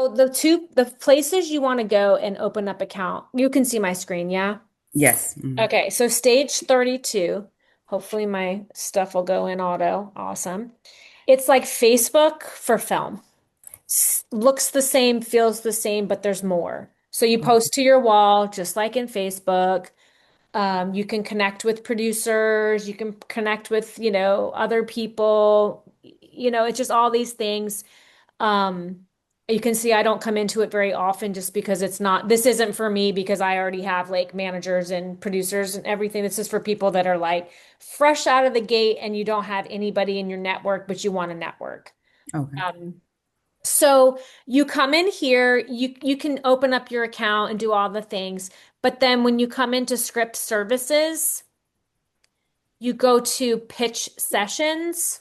So the places you want to go and open up account, you can see my screen, yeah? Yes. Okay, so Stage32. Hopefully my stuff will go in auto. Awesome. It's like Facebook for film. Looks the same, feels the same, but there's more. So you Okay. post to your wall, just like in Facebook. You can connect with producers, you can connect with, other people. It's just all these things. Um, you can see I don't come into it very often just because this isn't for me because I already have like managers and producers and everything. This is for people that are like fresh out of the gate and you don't have anybody in your network, but you want to network. Okay. Um, so you come in here, you can open up your account and do all the things, but then when you come into script services, you go to pitch sessions.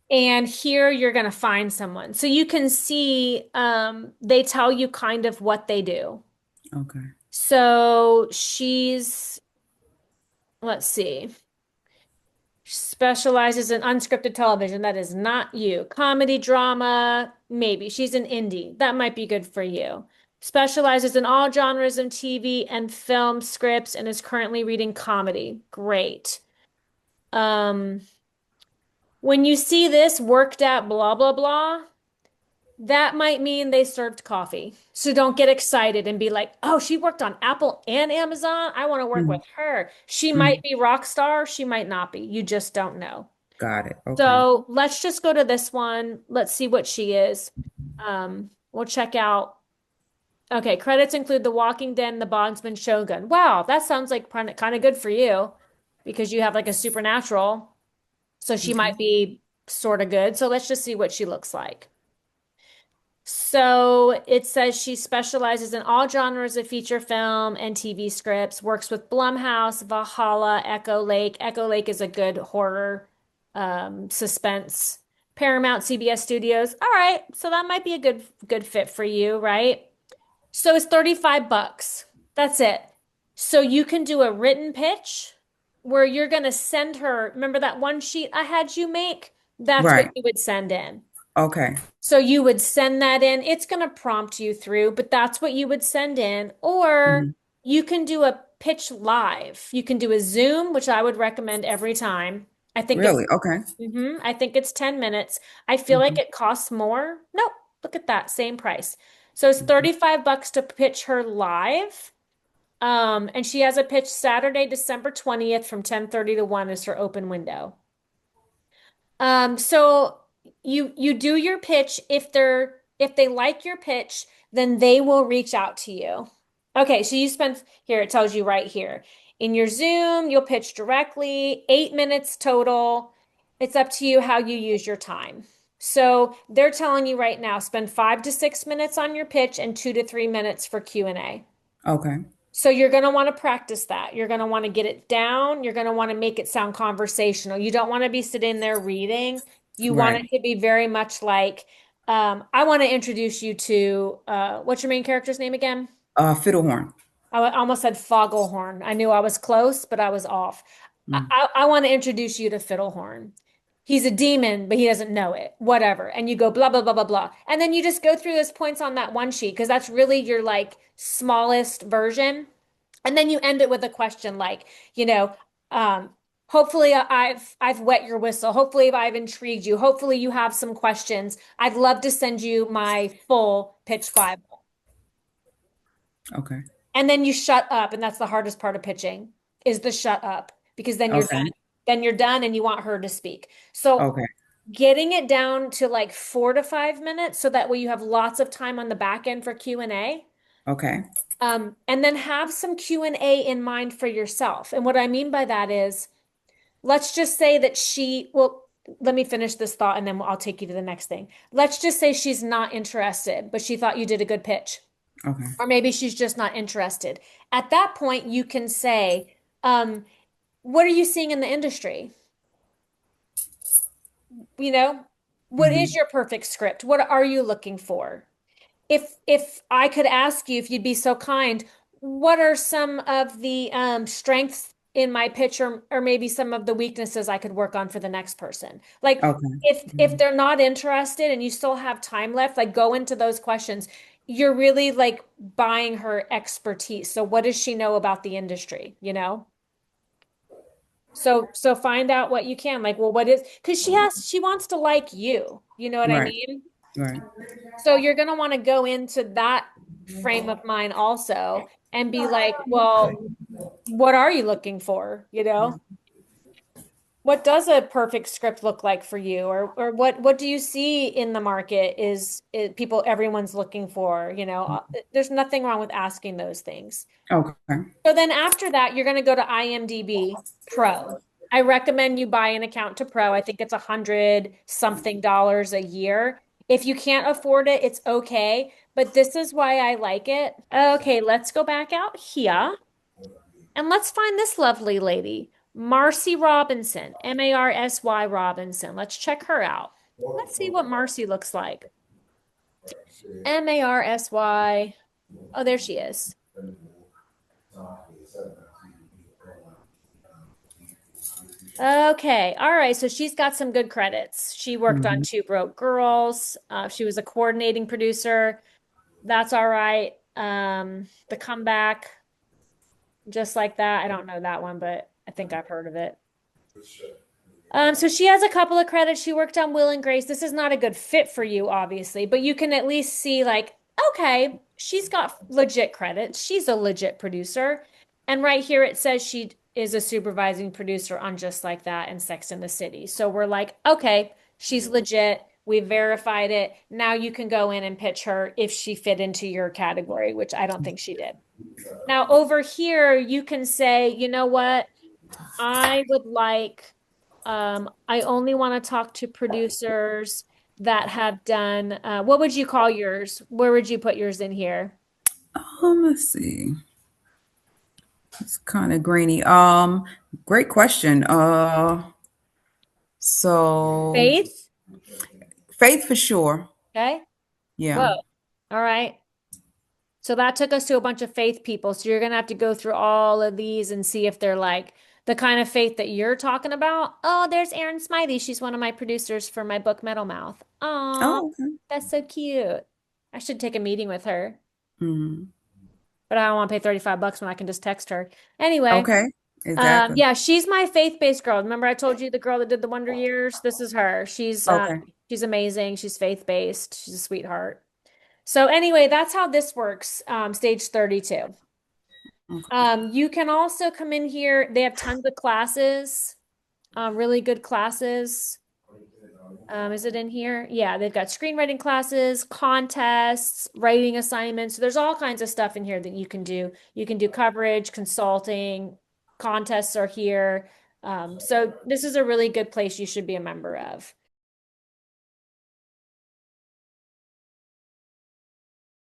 And here you're going to find someone. So you can see they tell you kind of what they do. Okay. So let's see, specializes in unscripted television. That is not you. Comedy, drama, maybe. She's an indie. That might be good for you. Specializes in all genres of TV and film scripts and is currently reading comedy. Great. Um, when you see this worked at blah, blah, blah, that might mean they served coffee. So don't get excited and be like, oh, she worked on Apple and Amazon. I want to work with Mhm. her. She might Mhm. be rock star. She might not be. You just don't know. Got it. Okay. So let's just go to this one. Let's see what she is. We'll check out. Okay, credits include The Walking Dead and The Bondsman Shogun. Wow, that sounds like kind of good for you because you have like a supernatural. So she Okay. might be sort of good. So let's just see what she looks like. So it says she specializes in all genres of feature film and TV scripts, works with Blumhouse, Valhalla, Echo Lake. Echo Lake is a good horror suspense. Paramount, CBS Studios. All right, so that might be a good fit for you, right? So it's 35 bucks. That's it. So you can do a written pitch where you're going to send her, remember that one sheet I had you make? That's what Right. you would send in. Okay. So you would send that in. It's going to prompt you through, but that's what you would send in. Or Mhm. you can do a pitch live. You can do a Zoom, which I would recommend every time. I think it's Really? Okay. I think it's 10 minutes. I feel like Okay. it costs more. Nope, look at that, same price. So it's Okay. 35 bucks to pitch her live. And she has a pitch Saturday, December 20th from 10:30 to 1 is her open window. So you do your pitch. If they like your pitch, then they will reach out to you. Okay, so you spend here, it tells you right here. In your Zoom, you'll pitch directly, 8 minutes total. It's up to you how you use your time. So they're telling you right now, spend 5 to 6 minutes on your pitch and 2 to 3 minutes for Q&A. Okay. So you're going to want to practice that. You're going to want to get it down. You're going to want to make it sound conversational. You don't want to be sitting there reading. You want Right. it to be very much like, I want to introduce you to, what's your main character's name again? Fiddlehorn. Almost said Fogelhorn. I knew I was close, but I was off. Mm. I want to introduce you to Fiddlehorn. He's a demon, but he doesn't know it. Whatever. And you go blah, blah, blah, blah, blah. And then you just go through those points on that one sheet because that's really your like smallest version. And then you end it with a question like, you know, um, hopefully I've wet your whistle. Hopefully I've intrigued you. Hopefully you have some questions. I'd love to send you my full pitch Bible. Okay. And then you shut up, and that's the hardest part of pitching is the shut up because then you're done. Okay. Then you're done and you want her to speak. So Okay. getting it down to like 4 to 5 minutes so that way you have lots of time on the back end for Q&A. Okay. And then have some Q&A in mind for yourself. And what I mean by that is, let's just say that well, let me finish this thought and then I'll take you to the next thing. Let's just say she's not interested, but she thought you did a good pitch. Okay. Or maybe she's just not interested. At that point, you can say, what are you seeing in the industry? You know, what is Hmm. your perfect script? What are you looking for? If I could ask you, if you'd be so kind, what are some of the strengths in my pitch, or maybe some of the weaknesses I could work on for the next person. Like Okay. if they're not interested and you still have time left, like go into those questions. You're really like buying her expertise. So what does she know about the industry, you know? So find out what you can. Like, well, what is, because she wants to like you. You know what I Right. mean? Right. So you're going to want to go into that frame of mind also and be like, well, what are you looking for? You know, what does a perfect script look like for you? Or what do you see in the market is people everyone's looking for, you know? There's nothing wrong with asking those things. Okay. So then after that, you're going to go to IMDb Pro. I recommend you buy an account to Pro. I think it's 100 something dollars a year. If you can't afford it, it's okay. But this is why I like it. Okay, let's go back out here and let's find this lovely lady, Marcy Robinson, Marsy Robinson. Let's check her out. Let's see what Marcy looks like. Marsy. Oh, there she is. Okay. All right. So she's got some good credits. She worked on Hmm. Two Broke Girls. She was a coordinating producer. That's all right. The Comeback, just like that. I don't know that one, but I think I've heard of it. So she has a couple of credits. She worked on Will and Grace. This is not a good fit for you, obviously, but you can at least see like, okay, she's got legit credits. She's a legit producer. And right here it says she is a supervising producer on Just Like That and Sex and the City. So we're like, okay, she's legit. We verified it. Now you can go in and pitch her if she fit into your category, which I don't think she did. Now over here, you can say, you know what? I would like, I only want to talk to producers that have done, what would you call yours? Where would you put yours in here? Let's see. It's kind of grainy. Great question. So Faith? faith for sure. Okay. Whoa. Yeah. All right. So that took us to a bunch of faith people. So you're going to have to go through all of these and see if they're like the kind of faith that you're talking about. Oh, there's Erin Smiley. She's one of my producers for my book Metal Mouth. Oh, Oh, okay. that's so cute. I should take a meeting with her. Mhm. But I don't want to pay 35 bucks when I can just text her. Anyway, Okay. Exactly. yeah, she's my faith-based girl. Remember I told you the girl that did the Wonder Years? This is her. Okay. She's amazing. She's faith-based. She's a sweetheart. So anyway, that's how this works, stage 32. Okay. You can also come in here. They have tons of classes, really good classes. Is it in here? Yeah, they've got screenwriting classes, contests, writing assignments. So there's all kinds of stuff in here that you can do. You can do coverage, consulting, contests are here. So this is a really good place you should be a member of.